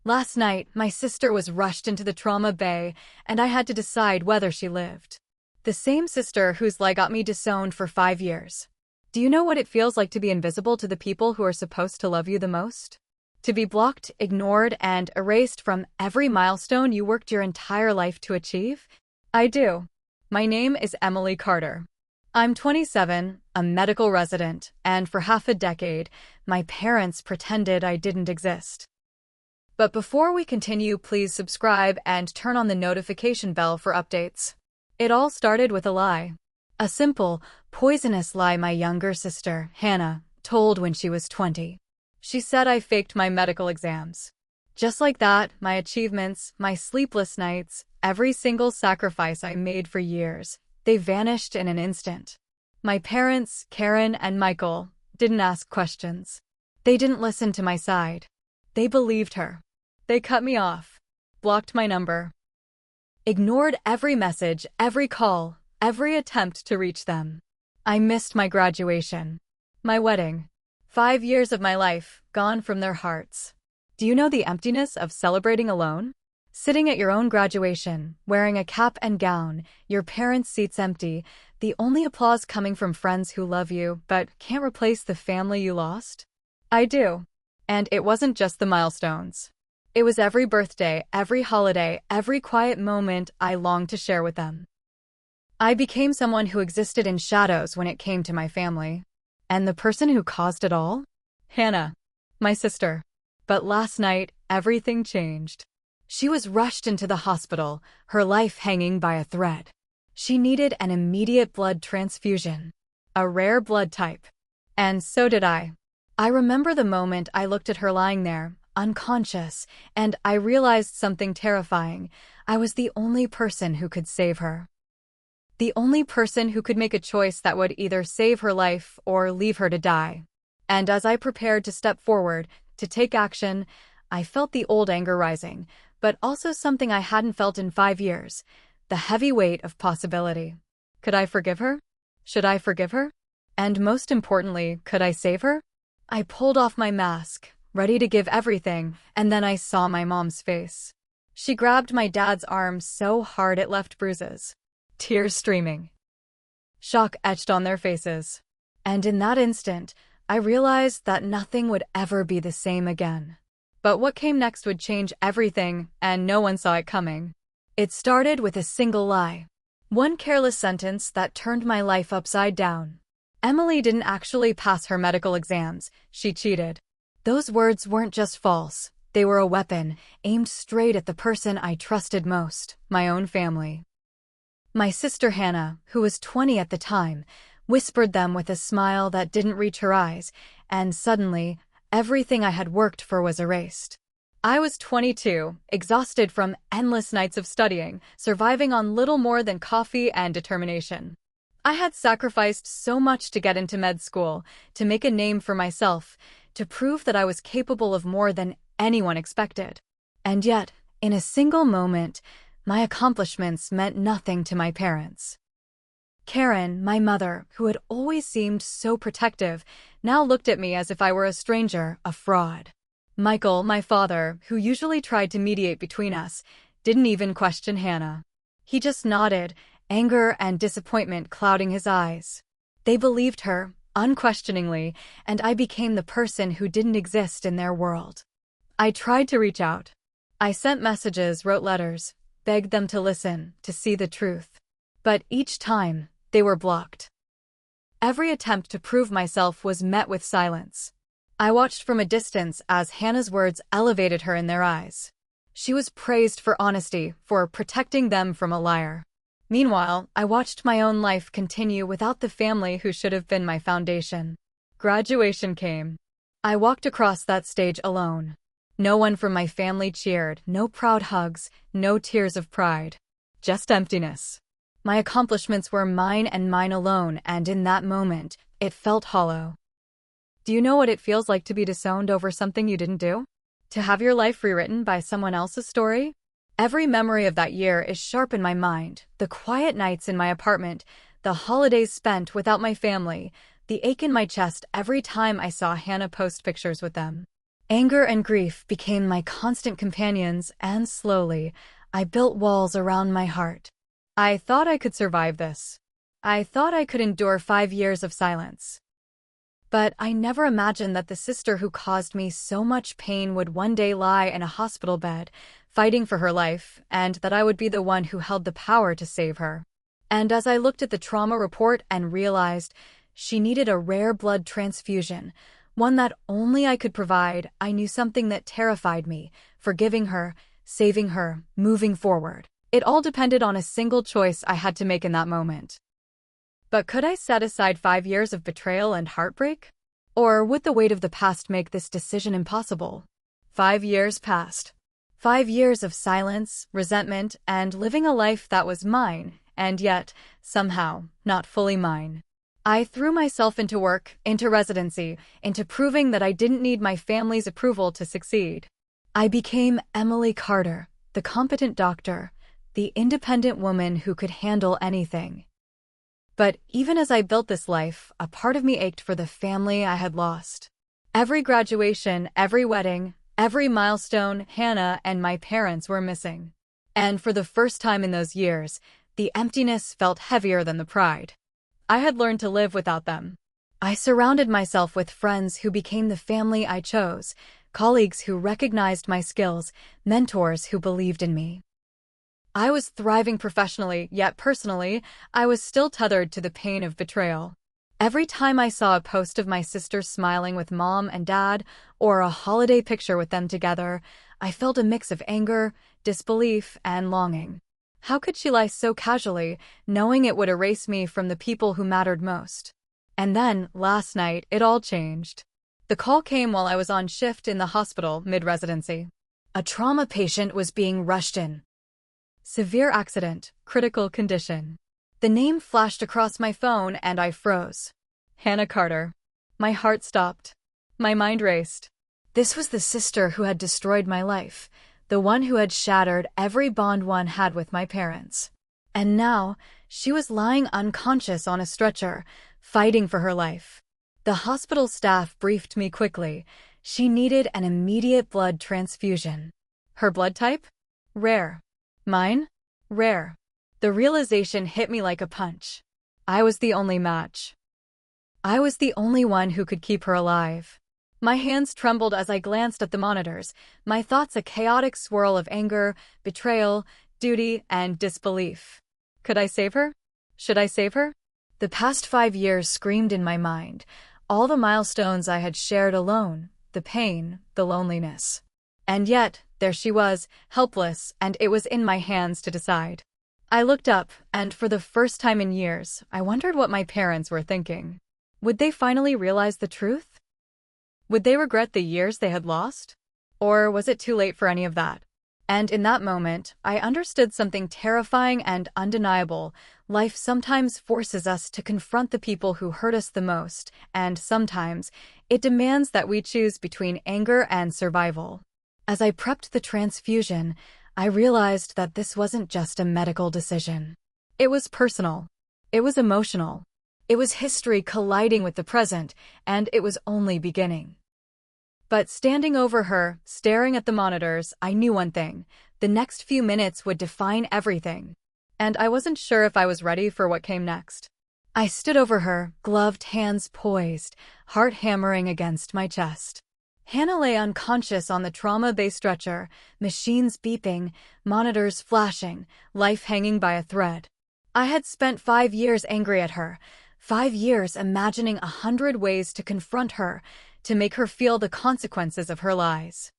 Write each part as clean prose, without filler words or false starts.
Last night, my sister was rushed into the trauma bay, and I had to decide whether she lived. The same sister whose lie got me disowned for 5 years. Do you know what it feels like to be invisible to the people who are supposed to love you the most? To be blocked, ignored, and erased from every milestone you worked your entire life to achieve? I do. My name is Emily Carter. I'm 27, a medical resident, and for half a decade, my parents pretended I didn't exist. But before we continue, please subscribe and turn on the notification bell for updates. It all started with a lie. A simple, poisonous lie my younger sister, Hannah, told when she was 20. She said I faked my medical exams. Just like that, my achievements, my sleepless nights, every single sacrifice I made for years, they vanished in an instant. My parents, Karen and Michael, didn't ask questions. They didn't listen to my side. They believed her. They cut me off, blocked my number, ignored every message, every call, every attempt to reach them. I missed my graduation, my wedding. 5 years of my life gone from their hearts. Do you know the emptiness of celebrating alone? Sitting at your own graduation, wearing a cap and gown, your parents' seats empty, the only applause coming from friends who love you but can't replace the family you lost? I do. And it wasn't just the milestones. It was every birthday, every holiday, every quiet moment I longed to share with them. I became someone who existed in shadows when it came to my family. And the person who caused it all? Hannah, my sister. But last night, everything changed. She was rushed into the hospital, her life hanging by a thread. She needed an immediate blood transfusion, a rare blood type. And so did I. I remember the moment I looked at her lying there, unconscious, and I realized something terrifying. I was the only person who could save her. The only person who could make a choice that would either save her life or leave her to die. And as I prepared to step forward, to take action, I felt the old anger rising, but also something I hadn't felt in 5 years, the heavy weight of possibility. Could I forgive her? Should I forgive her? And most importantly, could I save her? I pulled off my mask, ready to give everything, and then I saw my mom's face. She grabbed my dad's arm so hard it left bruises. Tears streaming. Shock etched on their faces. And in that instant, I realized that nothing would ever be the same again. But what came next would change everything, and no one saw it coming. It started with a single lie. One careless sentence that turned my life upside down. Emily didn't actually pass her medical exams, she cheated. Those words weren't just false, they were a weapon, aimed straight at the person I trusted most, my own family. My sister Hannah, who was 20 at the time, whispered them with a smile that didn't reach her eyes, and suddenly, everything I had worked for was erased. I was 22, exhausted from endless nights of studying, surviving on little more than coffee and determination. I had sacrificed so much to get into med school, to make a name for myself, to prove that I was capable of more than anyone expected. And yet, in a single moment, my accomplishments meant nothing to my parents. Karen, my mother, who had always seemed so protective, now looked at me as if I were a stranger, a fraud. Michael, my father, who usually tried to mediate between us, didn't even question Hannah. He just nodded, anger and disappointment clouding his eyes. They believed her, unquestioningly, and I became the person who didn't exist in their world. I tried to reach out. I sent messages, wrote letters, begged them to listen, to see the truth. But each time, they were blocked. Every attempt to prove myself was met with silence. I watched from a distance as Hannah's words elevated her in their eyes. She was praised for honesty, for protecting them from a liar. Meanwhile, I watched my own life continue without the family who should have been my foundation. Graduation came. I walked across that stage alone. No one from my family cheered, no proud hugs, no tears of pride. Just emptiness. My accomplishments were mine and mine alone, and in that moment, it felt hollow. Do you know what it feels like to be disowned over something you didn't do? To have your life rewritten by someone else's story? Every memory of that year is sharp in my mind, the quiet nights in my apartment, the holidays spent without my family, the ache in my chest every time I saw Hannah post pictures with them. Anger and grief became my constant companions, and slowly, I built walls around my heart. I thought I could survive this. I thought I could endure 5 years of silence. But I never imagined that the sister who caused me so much pain would one day lie in a hospital bed, fighting for her life, and that I would be the one who held the power to save her. And as I looked at the trauma report and realized she needed a rare blood transfusion, one that only I could provide, I knew something that terrified me: forgiving her, saving her, moving forward. It all depended on a single choice I had to make in that moment. But could I set aside 5 years of betrayal and heartbreak? Or would the weight of the past make this decision impossible? 5 years passed. 5 years of silence, resentment, and living a life that was mine, and yet, somehow, not fully mine. I threw myself into work, into residency, into proving that I didn't need my family's approval to succeed. I became Emily Carter, the competent doctor, the independent woman who could handle anything. But even as I built this life, a part of me ached for the family I had lost. Every graduation, every wedding, every milestone, Hannah and my parents were missing. And for the first time in those years, the emptiness felt heavier than the pride. I had learned to live without them. I surrounded myself with friends who became the family I chose, colleagues who recognized my skills, mentors who believed in me. I was thriving professionally, yet personally, I was still tethered to the pain of betrayal. Every time I saw a post of my sister smiling with mom and dad, or a holiday picture with them together, I felt a mix of anger, disbelief, and longing. How could she lie so casually, knowing it would erase me from the people who mattered most? And then, last night, it all changed. The call came while I was on shift in the hospital mid-residency. A trauma patient was being rushed in. Severe accident, critical condition. The name flashed across my phone and I froze. Hannah Carter. My heart stopped. My mind raced. This was the sister who had destroyed my life, the one who had shattered every bond one had with my parents. And now, she was lying unconscious on a stretcher, fighting for her life. The hospital staff briefed me quickly. She needed an immediate blood transfusion. Her blood type? Rare. Mine? Rare. The realization hit me like a punch. I was the only match. I was the only one who could keep her alive. My hands trembled as I glanced at the monitors, my thoughts a chaotic swirl of anger, betrayal, duty, and disbelief. Could I save her? Should I save her? The past 5 years screamed in my mind, all the milestones I had shared alone, the pain, the loneliness. And yet, there she was, helpless, and it was in my hands to decide. I looked up, and for the first time in years, I wondered what my parents were thinking. Would they finally realize the truth? Would they regret the years they had lost? Or was it too late for any of that? And in that moment, I understood something terrifying and undeniable. Life sometimes forces us to confront the people who hurt us the most, and sometimes, it demands that we choose between anger and survival. As I prepped the transfusion, I realized that this wasn't just a medical decision. It was personal. It was emotional. It was history colliding with the present, and it was only beginning. But standing over her, staring at the monitors, I knew one thing: the next few minutes would define everything. And I wasn't sure if I was ready for what came next. I stood over her, gloved hands poised, heart hammering against my chest. Hannah lay unconscious on the trauma bay stretcher, machines beeping, monitors flashing, life hanging by a thread. I had spent 5 years angry at her, 5 years imagining 100 ways to confront her, to make her feel the consequences of her lies.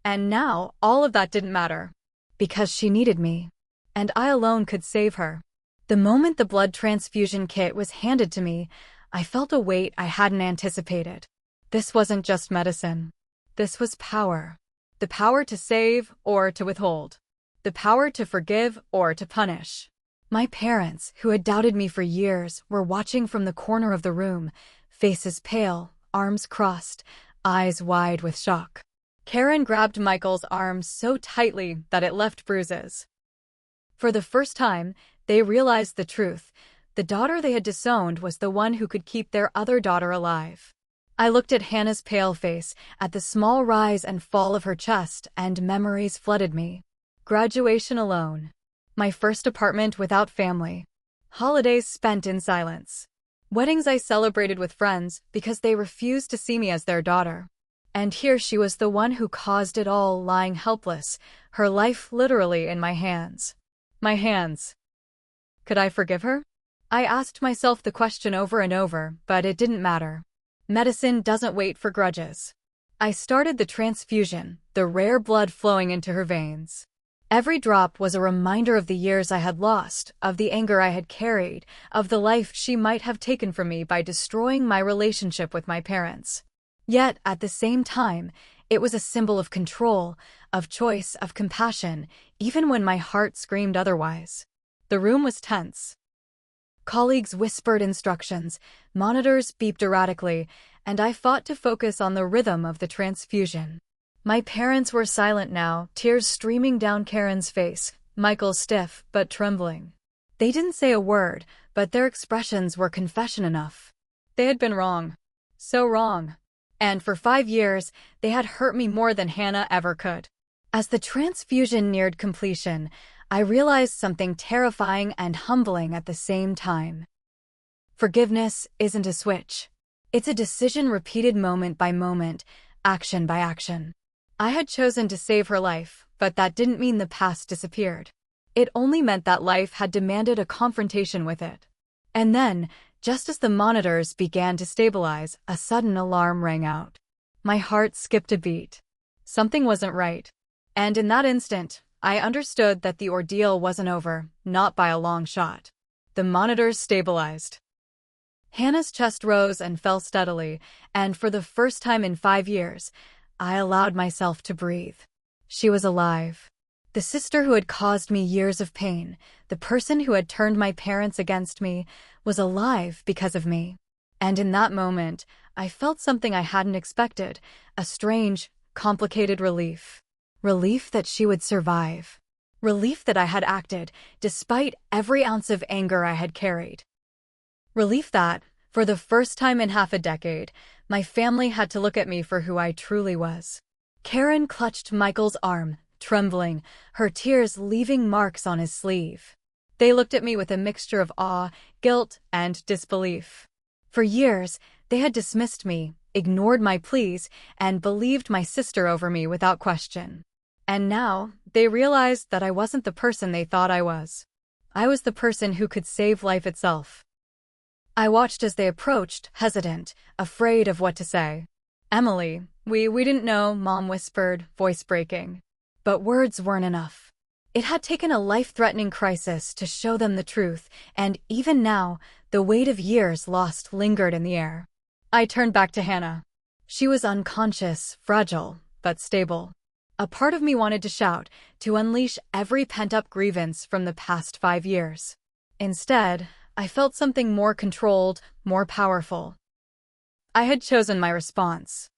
And now, all of that didn't matter. Because she needed me. And I alone could save her. The moment the blood transfusion kit was handed to me, I felt a weight I hadn't anticipated. This wasn't just medicine. This was power. The power to save or to withhold. The power to forgive or to punish. My parents, who had doubted me for years, were watching from the corner of the room, faces pale, arms crossed, eyes wide with shock. Karen grabbed Michael's arm so tightly that it left bruises. For the first time, they realized the truth. The daughter they had disowned was the one who could keep their other daughter alive. I looked at Hannah's pale face, at the small rise and fall of her chest, and memories flooded me. Graduation alone. My first apartment without family. Holidays spent in silence. Weddings I celebrated with friends because they refused to see me as their daughter. And here she was, the one who caused it all, lying helpless, her life literally in my hands. My hands. Could I forgive her? I asked myself the question over and over, but it didn't matter. Medicine doesn't wait for grudges. I started the transfusion, the rare blood flowing into her veins. Every drop was a reminder of the years I had lost, of the anger I had carried, of the life she might have taken from me by destroying my relationship with my parents. Yet, at the same time, it was a symbol of control, of choice, of compassion, even when my heart screamed otherwise. The room was tense. Colleagues whispered instructions, monitors beeped erratically, and I fought to focus on the rhythm of the transfusion. My parents were silent now, tears streaming down Karen's face, Michael stiff but trembling. They didn't say a word, but their expressions were confession enough. They had been wrong. So wrong. And for 5 years, they had hurt me more than Hannah ever could. As the transfusion neared completion, I realized something terrifying and humbling at the same time. Forgiveness isn't a switch. It's a decision repeated moment by moment, action by action. I had chosen to save her life, but that didn't mean the past disappeared. It only meant that life had demanded a confrontation with it. And then, just as the monitors began to stabilize, a sudden alarm rang out. My heart skipped a beat. Something wasn't right. And in that instant, I understood that the ordeal wasn't over, not by a long shot. The monitors stabilized. Hannah's chest rose and fell steadily, and for the first time in 5 years, I allowed myself to breathe. She was alive. The sister who had caused me years of pain, the person who had turned my parents against me, was alive because of me. And in that moment, I felt something I hadn't expected, a strange, complicated relief. Relief that she would survive. Relief that I had acted, despite every ounce of anger I had carried. Relief that, for the first time in half a decade, my family had to look at me for who I truly was. Karen clutched Michael's arm, trembling, her tears leaving marks on his sleeve. They looked at me with a mixture of awe, guilt, and disbelief. For years, they had dismissed me, ignored my pleas, and believed my sister over me without question. And now, they realized that I wasn't the person they thought I was. I was the person who could save life itself. I watched as they approached, hesitant, afraid of what to say. "Emily, we didn't know," Mom whispered, voice breaking. But words weren't enough. It had taken a life-threatening crisis to show them the truth, and even now, the weight of years lost lingered in the air. I turned back to Hannah. She was unconscious, fragile, but stable. A part of me wanted to shout, to unleash every pent-up grievance from the past 5 years. Instead, I felt something more controlled, more powerful. I had chosen my response.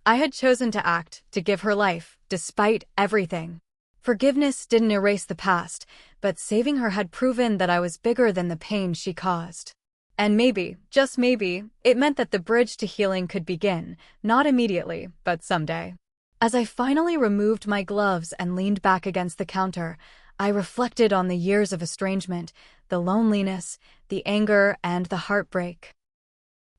I had chosen to act, to give her life, despite everything. Forgiveness didn't erase the past, but saving her had proven that I was bigger than the pain she caused. And maybe, just maybe, it meant that the bridge to healing could begin, not immediately, but someday. As I finally removed my gloves and leaned back against the counter, I reflected on the years of estrangement, the loneliness, the anger, and the heartbreak.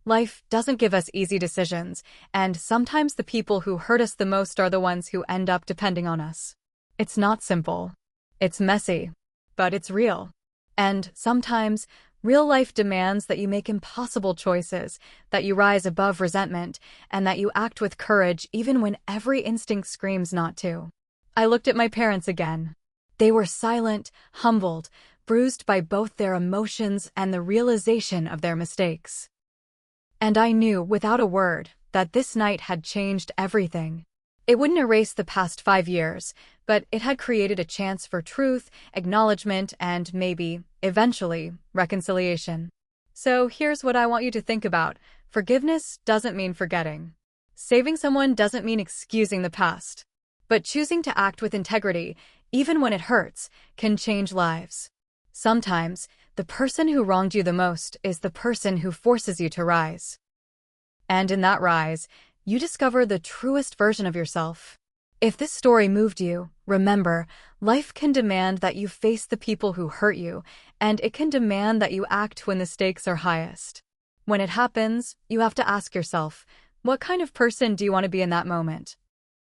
Life doesn't give us easy decisions, and sometimes the people who hurt us the most are the ones who end up depending on us. It's not simple. It's messy, but it's real. And sometimes, real life demands that you make impossible choices, that you rise above resentment, and that you act with courage even when every instinct screams not to. I looked at my parents again. They were silent, humbled, bruised by both their emotions and the realization of their mistakes. And I knew, without a word, that this night had changed everything. It wouldn't erase the past 5 years, but it had created a chance for truth, acknowledgement, and maybe, eventually, reconciliation. So here's what I want you to think about. Forgiveness doesn't mean forgetting. Saving someone doesn't mean excusing the past. But choosing to act with integrity, even when it hurts, can change lives. Sometimes, the person who wronged you the most is the person who forces you to rise. And in that rise, you discover the truest version of yourself. If this story moved you, remember, life can demand that you face the people who hurt you, and it can demand that you act when the stakes are highest. When it happens, you have to ask yourself, what kind of person do you want to be in that moment?